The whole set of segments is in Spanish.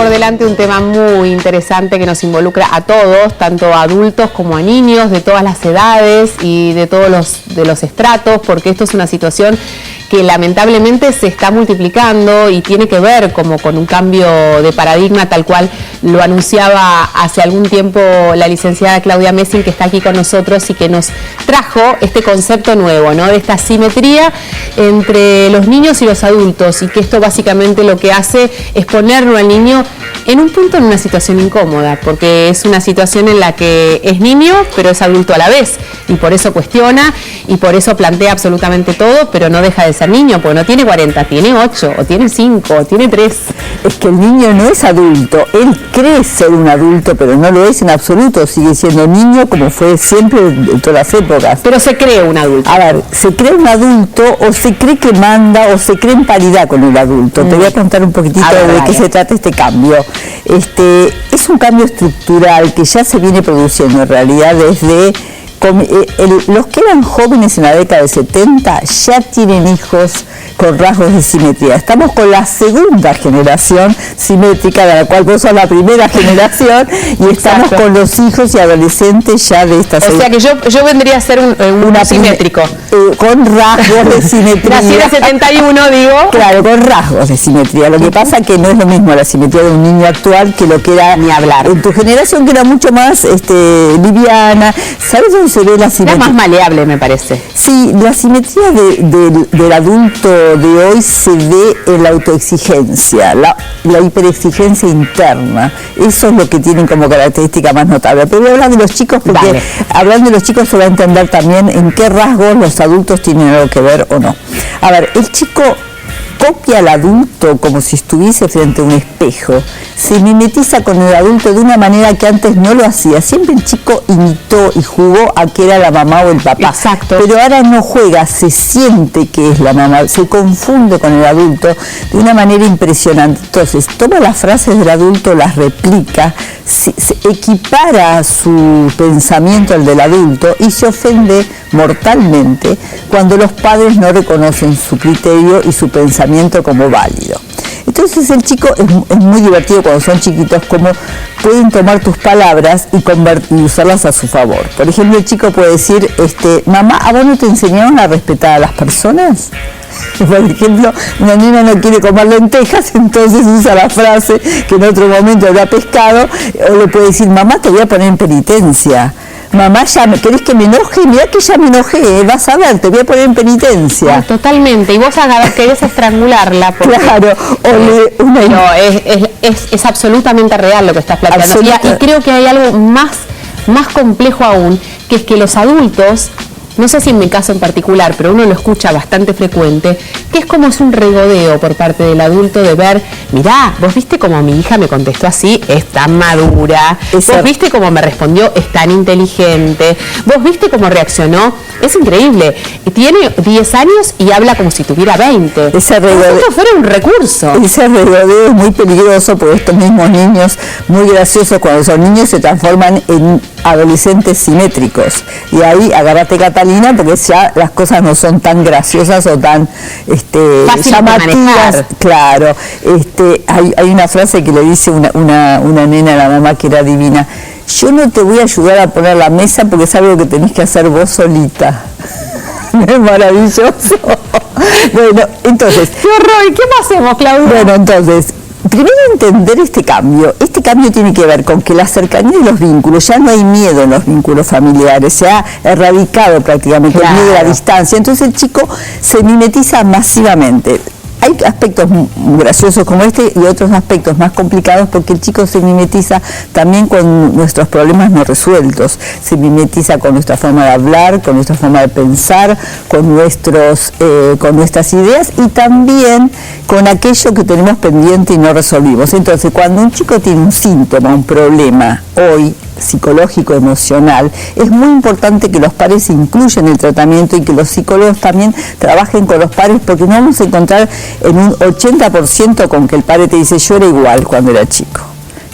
por delante un tema muy interesante que nos involucra a todos, tanto a adultos como a niños de todas las edades y de todos los estratos, porque esto es una situación que lamentablemente se está multiplicando y tiene que ver como con un cambio de paradigma, tal cual lo anunciaba hace algún tiempo la licenciada Claudia Messing, que está aquí con nosotros y que nos trajo este concepto nuevo, ¿no? De esta simetría entre los niños y los adultos, y que esto básicamente lo que hace es ponerlo al niño en un punto, en una situación incómoda, porque es una situación en la que es niño pero es adulto a la vez, y por eso cuestiona y por eso plantea absolutamente todo, pero no deja de ser niño, porque no tiene 40, tiene 8, o tiene 5, o tiene 3. Es que el niño no es adulto, él cree ser un adulto, pero no lo es en absoluto, sigue siendo niño como fue siempre en todas las épocas. Pero se cree un adulto. A ver, se cree un adulto o se cree que manda o se cree en paridad con el adulto. Te voy a contar un poquitito de qué se trata este cambio. Es un cambio estructural que ya se viene produciendo en realidad desde... los que eran jóvenes en la década de 70 ya tienen hijos con rasgos de simetría. Estamos con la segunda generación simétrica, de la cual vos sos la primera generación, y estamos con los hijos y adolescentes ya de esta segunda. O sea que yo vendría a ser un simétrico. Con rasgos de simetría. Nací en el 71, digo. Claro, con rasgos de simetría. Lo que pasa es que no es lo mismo la simetría de un niño actual que lo que era ni hablar en tu generación, que era mucho más liviana. ¿Sabes dónde se ve la simetría? Era más maleable, me parece. Sí, la simetría del adulto de hoy se ve en la autoexigencia, la hiperexigencia interna. Eso es lo que tienen como característica más notable. Pero voy a hablar de los chicos, porque hablando de los chicos se va a entender también en qué rasgos los adultos tienen algo que ver o no. A ver, el chico copia al adulto como si estuviese frente a un espejo, se mimetiza con el adulto de una manera que antes no lo hacía. Siempre el chico imitó y jugó a que era la mamá o el papá. Exacto. Pero ahora no juega, se siente que es la mamá, se confunde con el adulto de una manera impresionante. Entonces, toma las frases del adulto, las replica, se equipara su pensamiento al del adulto y se ofende mortalmente cuando los padres no reconocen su criterio y su pensamiento como válido. Entonces el chico es muy divertido cuando son chiquitos, como pueden tomar tus palabras y usarlas a su favor. Por ejemplo, el chico puede decir, mamá, ¿a vos no te enseñaron a respetar a las personas? Por ejemplo, una nena no quiere comer lentejas, entonces usa la frase que en otro momento habrá pescado, o le puede decir, mamá, te voy a poner en penitencia. Mamá, ¿querés que me enoje? Mirá que ya me enojé, vas a ver, te voy a poner en penitencia. Ah, totalmente, y vos querés estrangularla. Porque, claro, es absolutamente real lo que estás planteando. Y creo que hay algo más complejo aún, que es que los adultos, no sé si en mi caso en particular, pero uno lo escucha bastante frecuente, que es como es un regodeo por parte del adulto de ver, mirá, vos viste cómo mi hija me contestó así, es tan madura, vos viste cómo me respondió, es tan inteligente, vos viste cómo reaccionó, es increíble, tiene 10 años y habla como si tuviera 20. Ese regodeo, esto fuera un recurso. Ese regodeo es muy peligroso, porque estos mismos niños, muy graciosos cuando son niños, se transforman en adolescentes simétricos, y ahí agárrate, Catalina, porque ya las cosas no son tan graciosas o tan llamativas. Claro, hay una frase que le dice una nena a la mamá que era divina: yo no te voy a ayudar a poner la mesa porque es algo que tenés que hacer vos solita. Es maravilloso. Bueno, entonces, ¡qué horror! ¿Y qué más hacemos, Claudia? Bueno, entonces, primero entender este cambio. Este cambio tiene que ver con que la cercanía de los vínculos, ya no hay miedo en los vínculos familiares, se ha erradicado prácticamente el miedo de la distancia. Entonces el chico se mimetiza masivamente. Hay aspectos graciosos como este y otros aspectos más complicados, porque el chico se mimetiza también con nuestros problemas no resueltos, se mimetiza con nuestra forma de hablar, con nuestra forma de pensar, con nuestras ideas, y también con aquello que tenemos pendiente y no resolvimos. Entonces, cuando un chico tiene un síntoma, un problema hoy psicológico, emocional, es muy importante que los padres se incluyan en el tratamiento y que los psicólogos también trabajen con los padres, porque no vamos a encontrar en un 80% con que el padre te dice, yo era igual cuando era chico.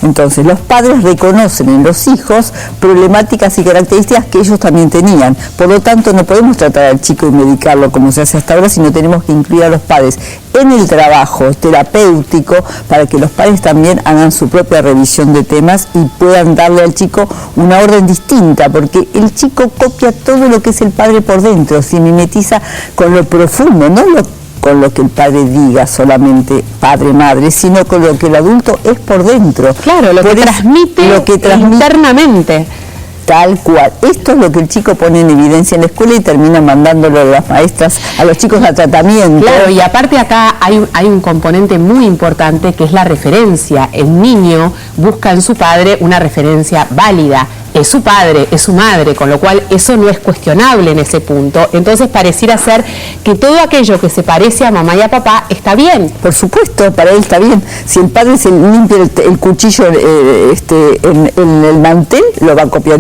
Entonces, los padres reconocen en los hijos problemáticas y características que ellos también tenían. Por lo tanto, no podemos tratar al chico y medicarlo como se hace hasta ahora, sino tenemos que incluir a los padres en el trabajo terapéutico para que los padres también hagan su propia revisión de temas y puedan darle al chico una orden distinta, porque el chico copia todo lo que es el padre por dentro, se mimetiza con lo profundo, no con lo que el padre diga solamente padre, madre, sino con lo que el adulto es por dentro. Claro, lo que transmite internamente. Tal cual. Esto es lo que el chico pone en evidencia en la escuela y termina mandándolo a las maestras, a los chicos a tratamiento. Claro, y aparte acá hay un componente muy importante que es la referencia. El niño busca en su padre una referencia válida. Es su padre, es su madre, con lo cual eso no es cuestionable en ese punto. Entonces pareciera ser que todo aquello que se parece a mamá y a papá está bien. Por supuesto, para él está bien. Si el padre se limpia el cuchillo en el mantel, lo va a copiar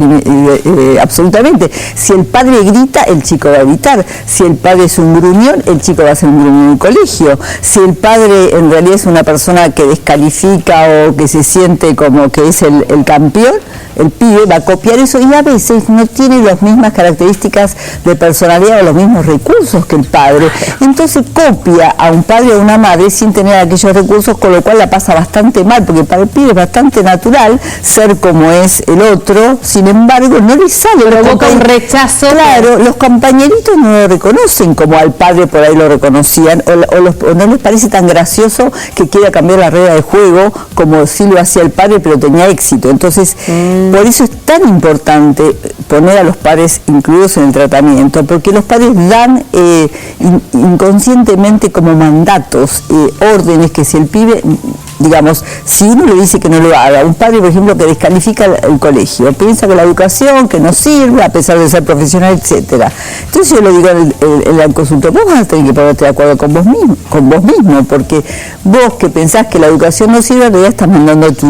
absolutamente. Si el padre grita, el chico va a gritar. Si el padre es un gruñón, el chico va a ser un gruñón en el colegio. Si el padre en realidad es una persona que descalifica o que se siente como que es el campeón, el pibe va a copiar eso y a veces no tiene las mismas características de personalidad o los mismos recursos que el padre. Entonces copia a un padre o a una madre sin tener aquellos recursos, con lo cual la pasa bastante mal, porque para el pibe es bastante natural ser como es el otro, sin embargo no le sale. Provoca un rechazo. Claro, los compañeritos no lo reconocen como al padre por ahí lo reconocían, o no les parece tan gracioso que quiera cambiar la regla de juego como si lo hacía el padre, pero tenía éxito. Entonces, por eso es tan importante poner a los padres incluidos en el tratamiento, porque los padres dan inconscientemente como mandatos, órdenes que si el pibe, digamos, si uno le dice que no lo haga, un padre, por ejemplo, que descalifica el colegio, piensa que la educación, que no sirve, a pesar de ser profesional, etcétera. Entonces yo le digo en la consulta, vos vas a tener que ponerte de acuerdo con vos mismo, porque vos que pensás que la educación no sirve, en realidad estás mandando a tu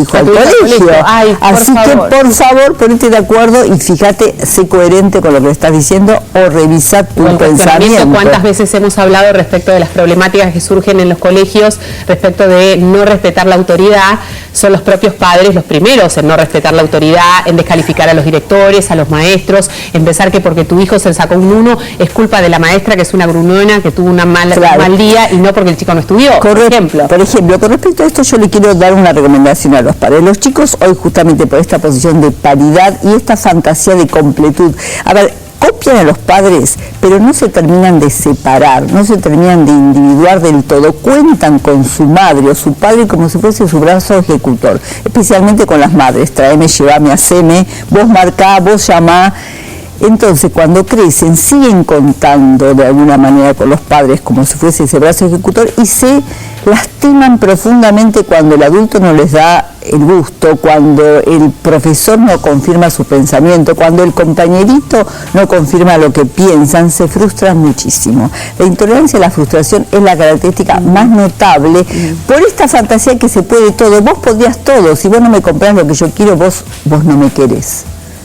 hijo al colegio. Ay, así que por favor ponete de acuerdo y fíjate, sé coherente con lo que estás diciendo o revisa tu pensamiento. ¿Cuántas veces hemos hablado respecto de las problemáticas que surgen en los colegios respecto de no respetar la autoridad? Son los propios padres los primeros en no respetar la autoridad, en descalificar a los directores, a los maestros, en pensar que porque tu hijo se sacó un 1 es culpa de la maestra, que es una gruñona, que tuvo un mal día, y no porque el chico no estudió. Por ejemplo, con respecto a esto yo le quiero dar una recomendación a los padres. Los chicos hoy, justamente por esta posición de paridad y esta fantasía de completud, a ver, copian a los padres, pero no se terminan de separar, no se terminan de individuar del todo, cuentan con su madre o su padre como si fuese su brazo ejecutor, especialmente con las madres, tráeme, llévame, haceme, vos marcá, vos llamá. Entonces, cuando crecen, siguen contando de alguna manera con los padres como si fuese ese brazo ejecutor y se lastiman profundamente cuando el adulto no les da el gusto, cuando el profesor no confirma su pensamiento, cuando el compañerito no confirma lo que piensan, se frustran muchísimo. La intolerancia y la frustración es la característica más notable por esta fantasía que se puede todo. Vos podías todo, si vos no me comprás lo que yo quiero, vos no me querés.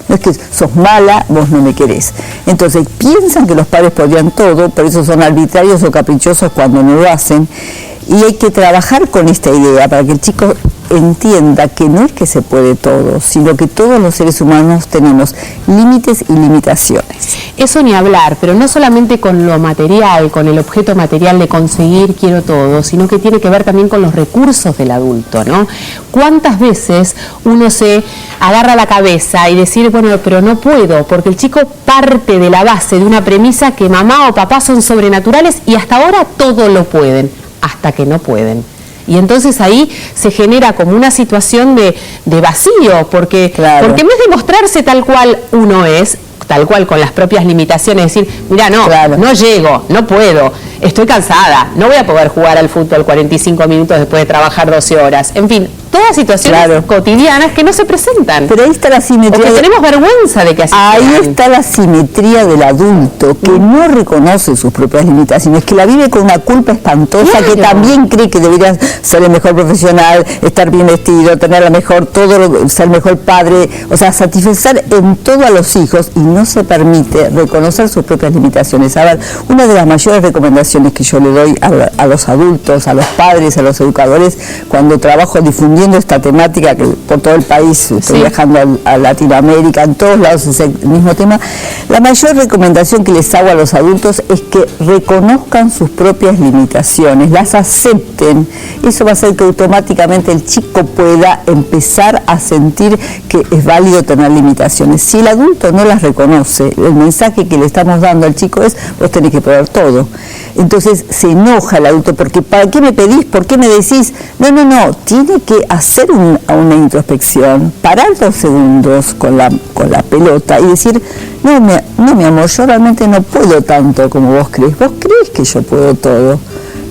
No es que sos mala, vos no me querés. Entonces piensan que los padres podían todo, por eso son arbitrarios o caprichosos cuando no lo hacen. Y hay que trabajar con esta idea para que el chico entienda que no es que se puede todo, sino que todos los seres humanos tenemos límites y limitaciones. Eso ni hablar, pero no solamente con lo material, con el objeto material de conseguir quiero todo, sino que tiene que ver también con los recursos del adulto, ¿no? ¿Cuántas veces uno se agarra la cabeza y decir, bueno, pero no puedo, porque el chico parte de la base de una premisa que mamá o papá son sobrenaturales y hasta ahora todo lo pueden, hasta que no pueden? Y entonces ahí se genera como una situación de vacío, porque en vez de mostrarse tal cual uno es, tal cual con las propias limitaciones, decir, mira, no llego, no puedo, estoy cansada, no voy a poder jugar al fútbol 45 minutos después de trabajar 12 horas, en fin, todas situaciones cotidianas que no se presentan. Pero ahí está la simetría. Porque tenemos vergüenza de que así ahí sean. Está la simetría del adulto, que no reconoce sus propias limitaciones, que la vive con una culpa espantosa, que también cree que debería ser el mejor profesional, estar bien vestido, tener la mejor, ser el mejor padre, o sea, satisfacer en todo a los hijos, y no se permite reconocer sus propias limitaciones. A ver, una de las mayores recomendaciones que yo le doy a los adultos, a los padres, a los educadores, cuando trabajo difundiendo difundiendo esta temática que por todo el país, estoy viajando a Latinoamérica, en todos lados es el mismo tema. La mayor recomendación que les hago a los adultos es que reconozcan sus propias limitaciones, las acepten. Eso va a hacer que automáticamente el chico pueda empezar a sentir que es válido tener limitaciones. Si el adulto no las reconoce, el mensaje que le estamos dando al chico es: vos tenés que poder todo. Entonces se enoja el adulto porque ¿para qué me pedís? ¿Por qué me decís? No, tiene que hacer una introspección, parar 2 segundos con la pelota y decir: no, mi amor, yo realmente no puedo tanto como vos crees que yo puedo todo,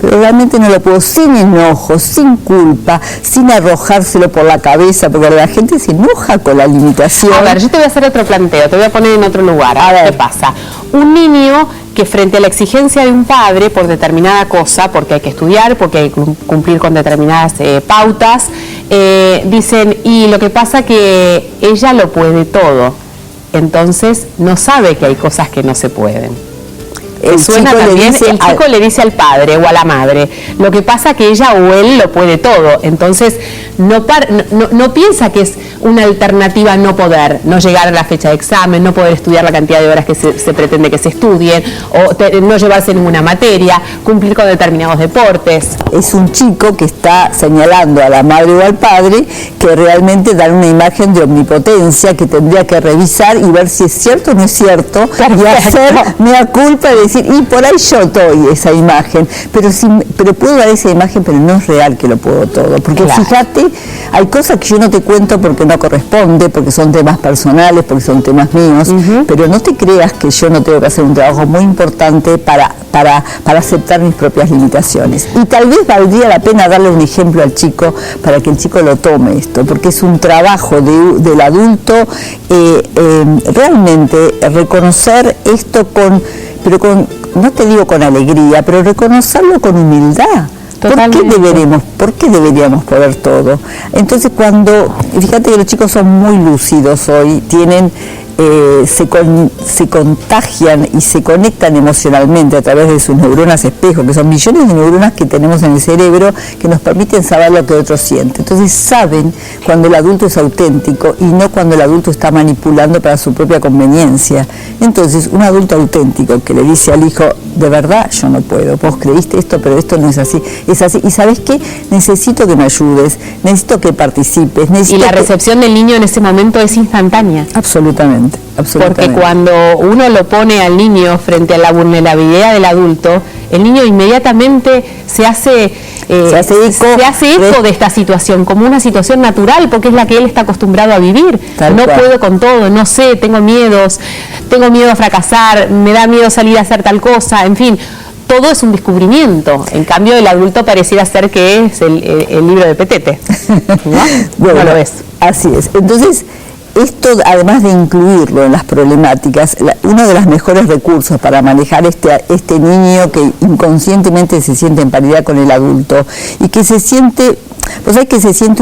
pero realmente no lo puedo, sin enojo, sin culpa, sin arrojárselo por la cabeza, porque la gente se enoja con la limitación. A ver, yo te voy a hacer otro planteo, te voy a poner en otro lugar. A ver qué pasa. Un niño que frente a la exigencia de un padre por determinada cosa, porque hay que estudiar, porque hay que cumplir con determinadas pautas, dicen, y lo que pasa que ella lo puede todo, entonces no sabe que hay cosas que no se pueden. El chico le dice al padre o a la madre, lo que pasa que ella o él lo puede todo, entonces no piensa que es una alternativa no poder, no llegar a la fecha de examen, no poder estudiar la cantidad de horas que se pretende que se estudien, o no llevarse ninguna materia, cumplir con determinados deportes. Es un chico que está señalando a la madre o al padre que realmente dan una imagen de omnipotencia que tendría que revisar y ver si es cierto o no es cierto. Perfecto. Y hacer mea culpa de decir, y por ahí yo doy esa imagen, pero puedo dar esa imagen, pero no es real que lo puedo todo, porque fíjate, hay cosas que yo no te cuento porque no corresponde, porque son temas personales, porque son temas míos, pero no te creas que yo no tengo que hacer un trabajo muy importante para aceptar mis propias limitaciones. Y tal vez valdría la pena darle un ejemplo al chico para que el chico lo tome esto, porque es un trabajo del adulto realmente reconocer esto no te digo con alegría, pero reconocerlo con humildad. ¿Por qué deberíamos poder todo? Entonces fíjate que los chicos son muy lúcidos hoy, se contagian y se conectan emocionalmente a través de sus neuronas espejo, que son millones de neuronas que tenemos en el cerebro que nos permiten saber lo que otro siente. Entonces saben cuando el adulto es auténtico y no cuando el adulto está manipulando para su propia conveniencia. Entonces un adulto auténtico que le dice al hijo, de verdad yo no puedo, vos creíste esto, pero esto no es así, es así, y ¿sabés qué? Necesito que me ayudes, necesito que participes. Y la recepción del niño en ese momento es instantánea. Absolutamente. Porque cuando uno lo pone al niño frente a la vulnerabilidad del adulto, el niño inmediatamente se hace eco de esta situación, como una situación natural, porque es la que él está acostumbrado a vivir. No puedo con todo, no sé, tengo miedo a fracasar, me da miedo salir a hacer tal cosa, en fin. Todo es un descubrimiento. En cambio, el adulto pareciera ser que es el libro de Petete. ¿No? Bueno, no lo ves. Así es. Entonces, esto, además de incluirlo en las problemáticas, uno de los mejores recursos para manejar este niño que inconscientemente se siente en paridad con el adulto y que se siente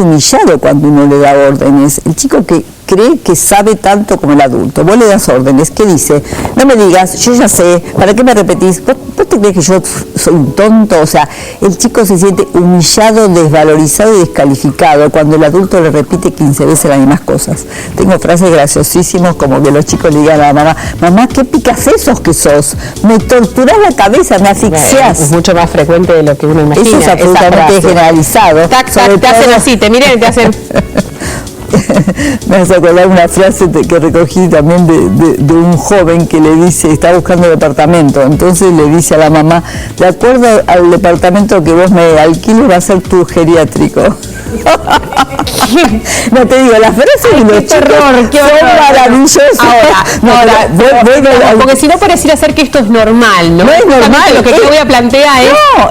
humillado cuando uno le da órdenes. El chico que cree que sabe tanto como el adulto, vos le das órdenes, ¿qué dice? No me digas, yo ya sé, ¿para qué me repetís? ¿Vos te crees que yo soy un tonto? O sea, el chico se siente humillado, desvalorizado y descalificado cuando el adulto le repite 15 veces las mismas cosas. Tengo frases graciosísimas como que los chicos le digan a la mamá, mamá, qué picasesos que sos, me torturás la cabeza, me asfixiás. Es mucho más frecuente de lo que uno imagina. Eso es absolutamente generalizado. Te hacen así, te miran y te hacen... Me vas a acordar una frase que recogí también de un joven que le dice, está buscando departamento, entonces le dice a la mamá, de acuerdo al departamento que vos me alquiles va a ser tu geriátrico. No te digo, las frases de los chicos son maravillosas. Porque si no pareciera ser que esto es normal, ¿no? No es normal. Lo que yo voy a plantear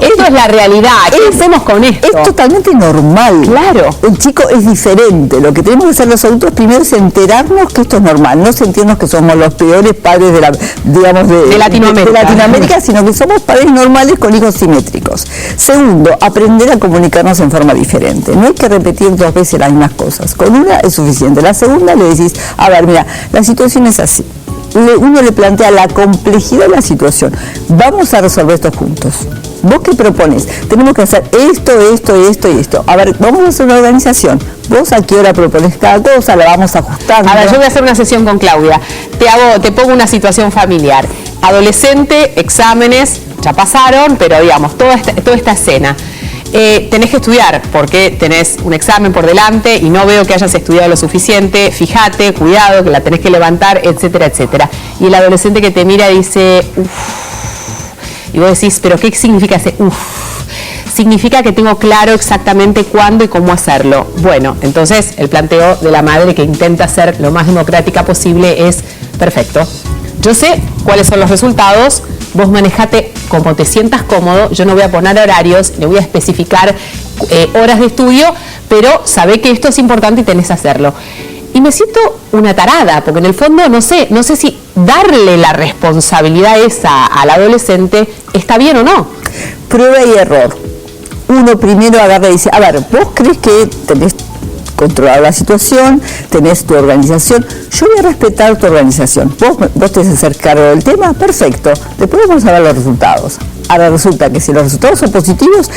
esto es la realidad. ¿Qué hacemos con esto? Es totalmente normal. Claro. El chico es diferente. Lo que tenemos que hacer los adultos primero es enterarnos que esto es normal, no sentirnos que somos los peores padres de Latinoamérica, sino que somos padres normales con hijos simétricos. Segundo, aprender a comunicarnos en forma diferente. No hay que repetir 2 veces las mismas cosas. Con una es suficiente. La segunda le decís, a ver, mira, la situación es así. uno le plantea la complejidad de la situación. Vamos a resolver esto juntos. ¿Vos qué propones? Tenemos que hacer esto, esto, esto y esto. A ver, vamos a hacer una organización. ¿Vos a qué hora propones cada cosa? La vamos ajustando. A ver, yo voy a hacer una sesión con Claudia. Te pongo una situación familiar. Adolescente, exámenes, ya pasaron, pero digamos, toda esta escena. Tenés que estudiar porque tenés un examen por delante y no veo que hayas estudiado lo suficiente. Fíjate, cuidado, que la tenés que levantar, etcétera, etcétera. Y el adolescente que te mira dice, uff. Y vos decís, ¿pero qué significa ese uff? Significa que tengo claro exactamente cuándo y cómo hacerlo. Bueno, entonces el planteo de la madre que intenta ser lo más democrática posible es, perfecto, yo sé cuáles son los resultados, vos manejate como te sientas cómodo, yo no voy a poner horarios, le voy a especificar horas de estudio, pero sabé que esto es importante y tenés que hacerlo. Y me siento una tarada, porque en el fondo no sé si darle la responsabilidad esa al adolescente está bien o no. Prueba y error. Uno primero agarra y dice, a ver, vos crees que tenés controlada la situación, tenés tu organización, yo voy a respetar tu organización. Vos te vas a hacer cargo del tema, perfecto. Después vamos a ver los resultados. Ahora resulta que si los resultados son positivos,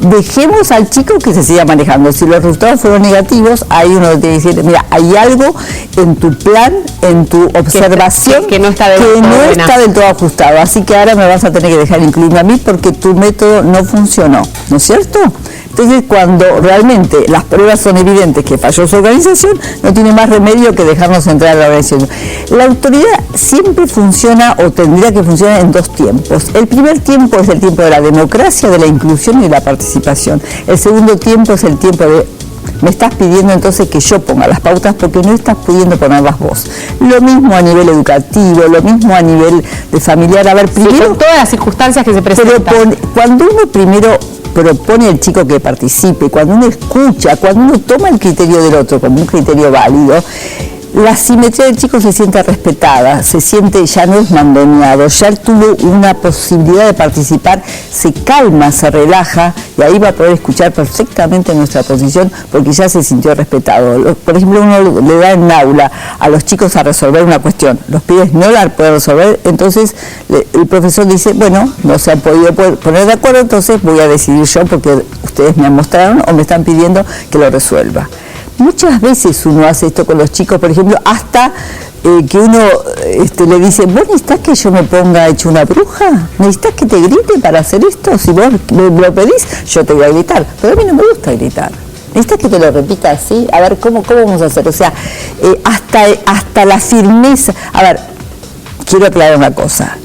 dejemos al chico que se siga manejando. Si los resultados fueron negativos, ahí uno tiene que decir, mira, hay algo en tu plan, en tu observación que no está del todo ajustado. Así que ahora me vas a tener que dejar incluirme a mí porque tu método no funcionó, ¿no es cierto? Entonces, cuando realmente las pruebas son evidentes que falló su organización, no tiene más remedio que dejarnos entrar a la organización. La autoridad siempre funciona o tendría que funcionar en dos tiempos. El primer tiempo es el tiempo de la democracia, de la inclusión y de la participación. El segundo tiempo es el tiempo de me estás pidiendo entonces que yo ponga las pautas porque no estás pudiendo ponerlas vos. Lo mismo a nivel educativo, lo mismo a nivel de familiar. A ver, primero... Sí, con todas las circunstancias que se presentan. Cuando uno primero propone al chico que participe, cuando uno escucha, cuando uno toma el criterio del otro como un criterio válido, la simetría del chico se siente respetada, se siente, ya no es mandoneado, ya tuvo una posibilidad de participar, se calma, se relaja y ahí va a poder escuchar perfectamente nuestra posición porque ya se sintió respetado. Por ejemplo, uno le da en aula a los chicos a resolver una cuestión, los pibes no la pueden resolver, entonces el profesor dice, bueno, no se han podido poner de acuerdo, entonces voy a decidir yo porque ustedes me han mostrado o me están pidiendo que lo resuelva. Muchas veces uno hace esto con los chicos, por ejemplo, hasta que uno le dice, ¿vos necesitas que yo me ponga hecho una bruja? ¿Necesitas que te grite para hacer esto? Si vos me lo pedís, yo te voy a gritar. Pero a mí no me gusta gritar. ¿Necesitas que te lo repita así? A ver, ¿cómo vamos a hacer? O sea, hasta la firmeza. A ver, quiero aclarar una cosa.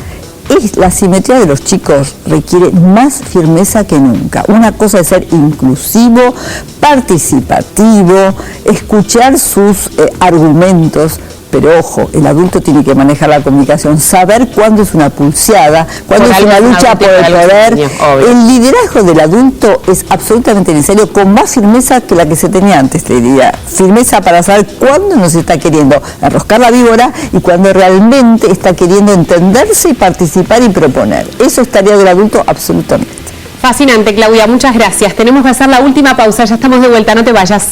La simetría de los chicos requiere más firmeza que nunca. Una cosa es ser inclusivo, participativo, escuchar sus argumentos, pero ojo, el adulto tiene que manejar la comunicación, saber cuándo es una pulseada, cuándo es una lucha por el poder. El liderazgo del adulto es absolutamente necesario, con más firmeza que la que se tenía antes, te diría. Firmeza para saber cuándo nos está queriendo enroscar la víbora y cuándo realmente está queriendo entenderse y participar y proponer. Eso es tarea del adulto absolutamente. Fascinante, Claudia, muchas gracias. Tenemos que hacer la última pausa, ya estamos de vuelta, no te vayas.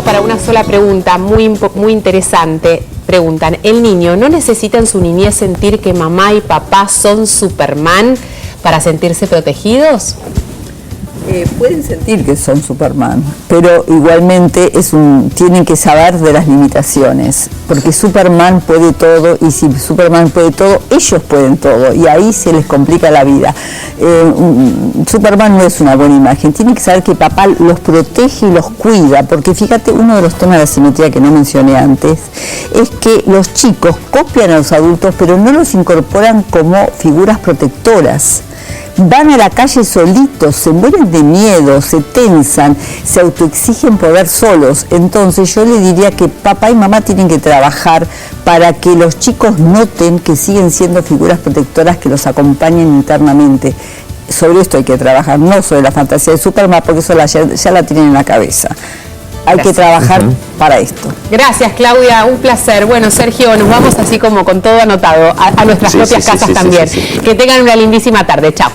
Para una sola pregunta muy interesante. Preguntan, ¿el niño no necesita en su niñez sentir que mamá y papá son Superman para sentirse protegidos? Pueden sentir que son Superman, pero igualmente tienen que saber de las limitaciones, porque Superman puede todo y si Superman puede todo, ellos pueden todo y ahí se les complica la vida. Superman no es una buena imagen, tienen que saber que papá los protege y los cuida, porque fíjate, uno de los temas de la simetría que no mencioné antes es que los chicos copian a los adultos pero no los incorporan como figuras protectoras. van a la calle solitos, se mueren de miedo, se tensan, se autoexigen poder solos. Entonces yo le diría que papá y mamá tienen que trabajar para que los chicos noten que siguen siendo figuras protectoras que los acompañen internamente. Sobre esto hay que trabajar, no sobre la fantasía de Superman, porque eso ya la tienen en la cabeza. Hay que trabajar para esto. Gracias, Claudia, un placer. Bueno, Sergio, nos vamos así como con todo anotado a nuestras propias casas también. Que tengan una lindísima tarde. Chao.